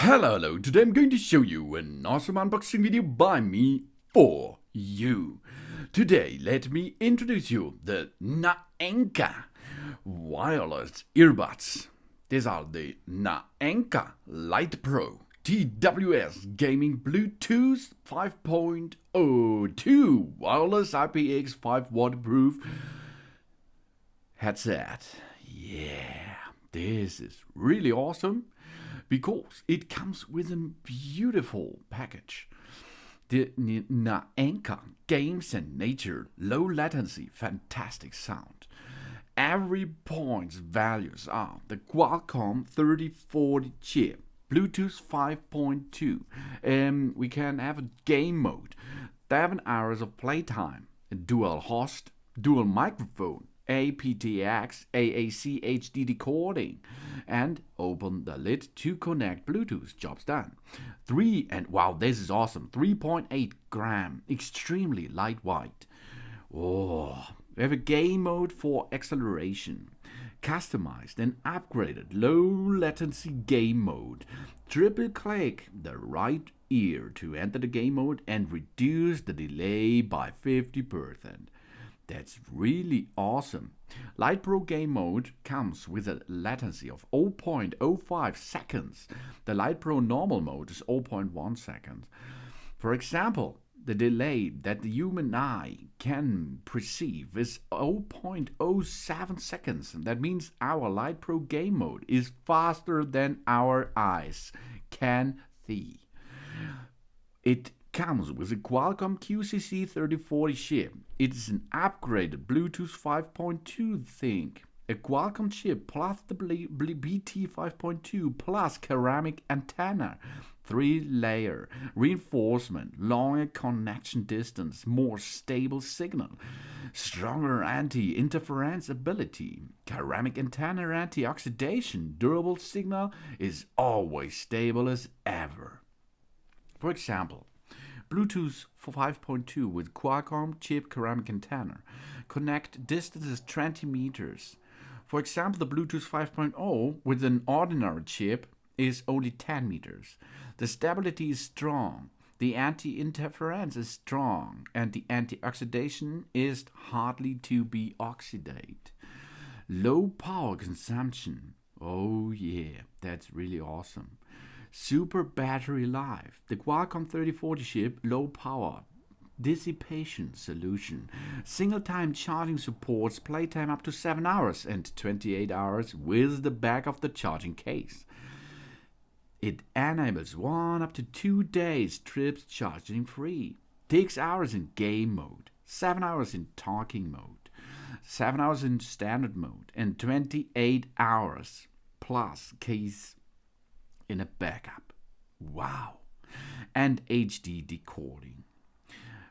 Hello, today I'm going to show you an awesome unboxing video by me for you. Today, let me introduce you the Naenka wireless earbuds. These are the Naenka Lite Pro TWS Gaming Bluetooth 5.02 wireless IPX5 waterproof headset. Yeah, this is really awesome because it comes with a beautiful package. The Naenka Games and Nature Low Latency Fantastic Sound. Every point's values are the Qualcomm 3040 chip, Bluetooth 5.2. We can have a game mode, 7 hours of playtime, a dual host, dual microphone, aptX AAC HD decoding, and open the lid to connect Bluetooth. Job's done. This is awesome. 3.8 gram, extremely lightweight. Oh, we have a game mode for acceleration, customized and upgraded low latency game mode. Triple click the right ear to enter the game mode and reduce the delay by 50%. That's really awesome. Lite Pro Game Mode comes with a latency of 0.05 seconds. The Lite Pro Normal Mode is 0.1 seconds. For example, the delay that the human eye can perceive is 0.07 seconds. That means our Lite Pro Game Mode is faster than our eyes can see. It comes with a Qualcomm QCC 3040 chip. It is an upgraded Bluetooth 5.2 thing. A Qualcomm chip plus the BT 5.2 plus ceramic antenna. 3-layer reinforcement, longer connection distance, more stable signal, stronger anti-interference ability, ceramic antenna anti-oxidation, durable signal is always stable as ever. For example, Bluetooth 5.2 with Qualcomm chip ceramic antenna. Connect distances 20 meters. For example, the Bluetooth 5.0 with an ordinary chip is only 10 meters. The stability is strong. The anti-interference is strong. And the anti-oxidation is hardly to be oxidate. Low power consumption. Oh yeah, that's really awesome. Super battery life. The Qualcomm 3040 chip, low power dissipation solution. Single time charging supports playtime up to 7 hours and 28 hours with the back of the charging case. It enables 1 up to 2 days trips charging free. 6 hours in game mode, 7 hours in talking mode, 7 hours in standard mode, and 28 hours plus case in a backup. Wow. And HD decoding.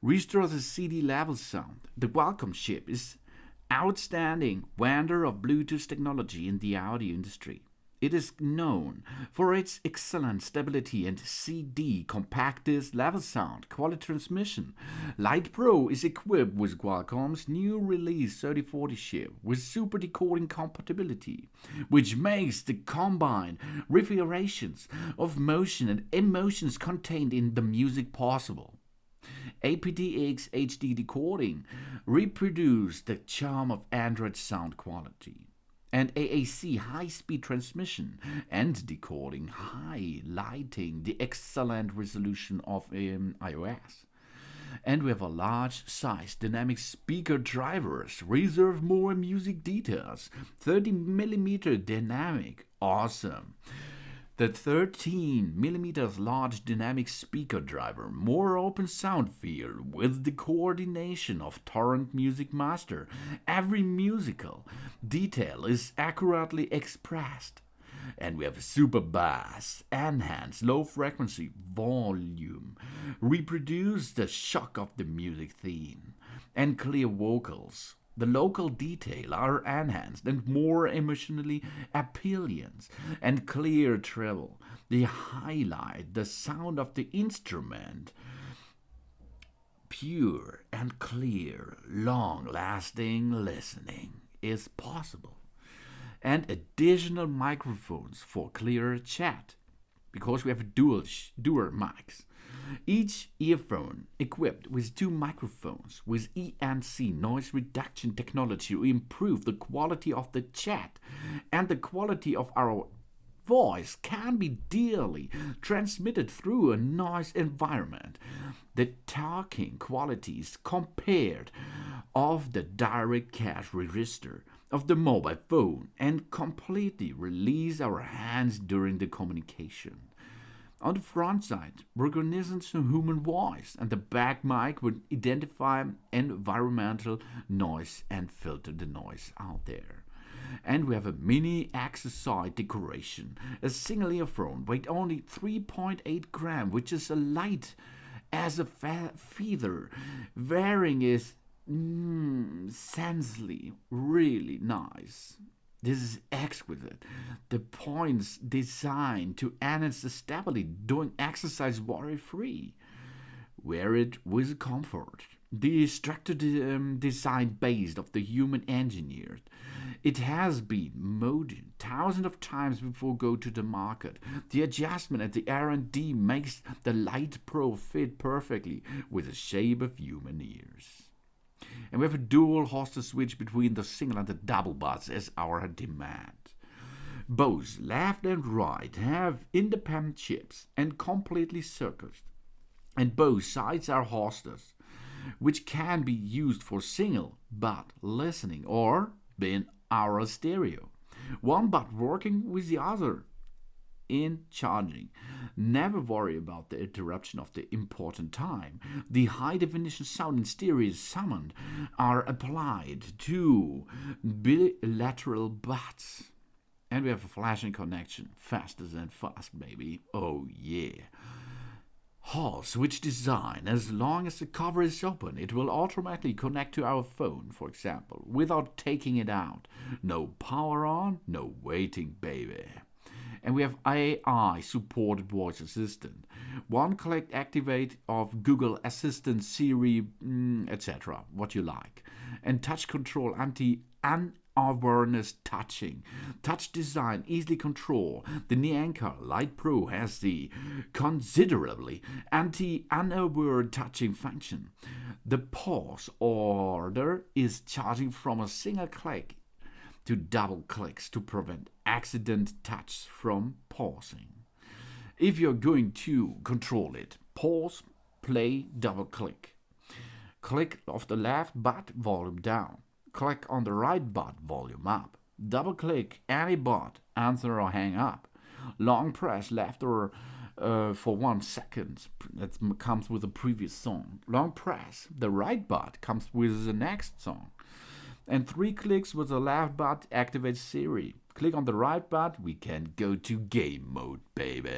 Restores the CD level sound. The Qualcomm chip is outstanding vendor of Bluetooth technology in the audio industry. It is known for its excellent stability and CD compact disc level sound, quality transmission. Lite Pro is equipped with Qualcomm's new release 3040 chip with super decoding compatibility, which makes the combined refrigerations of motion and emotions contained in the music possible. aptX HD decoding reproduce the charm of Android sound quality. And AAC high-speed transmission and decoding, highlighting the excellent resolution of iOS. And we have a large-size dynamic speaker drivers, reserve more music details, 30mm dynamic, awesome. The 13mm large dynamic speaker driver, more open sound field with the coordination of Torrent Music Master. Every musical detail is accurately expressed. And we have a super bass, enhanced low frequency volume, reproduce the shock of the music theme, and clear vocals. The local detail are enhanced and more emotionally appealing, and clear treble. They highlight the sound of the instrument. Pure and clear, long-lasting listening is possible. And additional microphones for clearer chat. because we have dual mics. Each earphone equipped with two microphones with ENC noise reduction technology to improve the quality of the chat and the quality of our voice can be dearly transmitted through a noise environment. The talking qualities compared of the direct cache register of the mobile phone and completely release our hands during the communication. On the front side, reconnaissance of human voice, and the back mic would identify environmental noise and filter the noise out there. And we have a mini accessory decoration, a single earphone, weight only 3.8 grams, which is as light as a feather. Wearing is sensibly really nice. This is exquisite. The points designed to enhance the stability doing exercise worry-free. Wear it with comfort. The structure design based of the human engineered. It has been modded thousands of times before go to the market. The adjustment at the R&D makes the Lite Pro fit perfectly with the shape of human ears. And we have a dual host switch between the single and the double buds as our demand. Both left and right have independent chips and completely circuited. And both sides are hosted, which can be used for single bud listening or bin-aural stereo. One bud working with the other in charging. Never worry about the interruption of the important time. The high definition sound and stereo summoned are applied to bilateral buds. And we have a flashing connection. Faster than fast, baby. Oh yeah. Hall switch design. As long as the cover is open, it will automatically connect to our phone, for example, without taking it out. No power on, no waiting, baby. And we have AI supported voice assistant. One click activate of Google Assistant, Siri, etc. What you like. And touch control awareness touching. Touch design, easily control. The Naenka Lite Pro has the considerably anti-unaware touching function. The pause order is charging from a single click to double clicks to prevent accident touch from pausing. If you're going to control it, pause, play, double click. Click of the left button, volume down. Click on the right button, volume up. Double click any button, answer or hang up. Long press left or for 1 second. That comes with the previous song. Long press the right button comes with the next song. And 3 clicks with the left button activates Siri. Click on the right button, we can go to game mode, baby.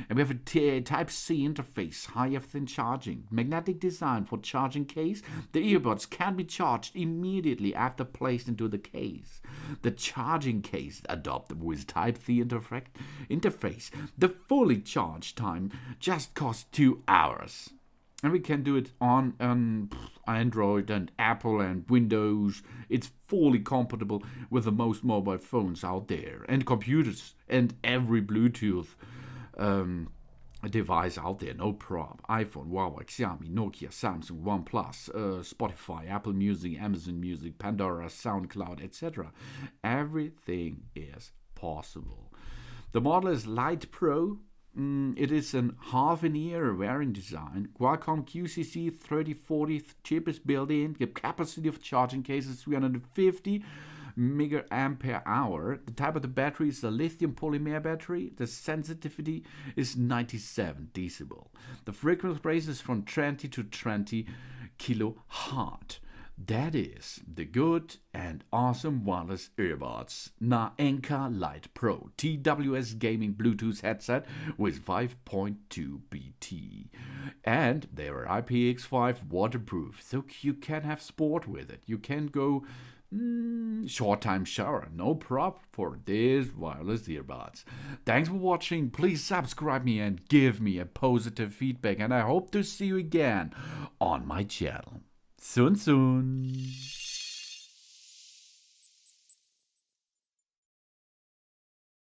And we have a Type-C interface, high thin charging, magnetic design for charging case. The earbuds can be charged immediately after placed into the case. The charging case adopted with Type-C interface. The fully charged time just costs 2 hours. And we can do it on Android and Apple and Windows. It's fully compatible with the most mobile phones out there and computers and every Bluetooth device out there. No problem. iPhone, Huawei, Xiaomi, Nokia, Samsung, OnePlus, Spotify, Apple Music, Amazon Music, Pandora, SoundCloud, etc. Everything is possible. The model is Lite Pro. It is an half-an-ear wearing design. Qualcomm QCC 3040 chip is built in. The capacity of charging case is 350 mAh. The type of the battery is a lithium polymer battery. The sensitivity is 97 decibel. The frequency range is from 20 to 20 kilohertz. That is the good and awesome wireless earbuds Naenka Lite Pro TWS gaming Bluetooth headset with 5.2 BT. And they are IPX5 waterproof, so you can have sport with it. You can go short time shower, no problem for these wireless earbuds. Thanks for watching. Please subscribe me and give me a positive feedback, and I hope to see you again on my channel. Soon.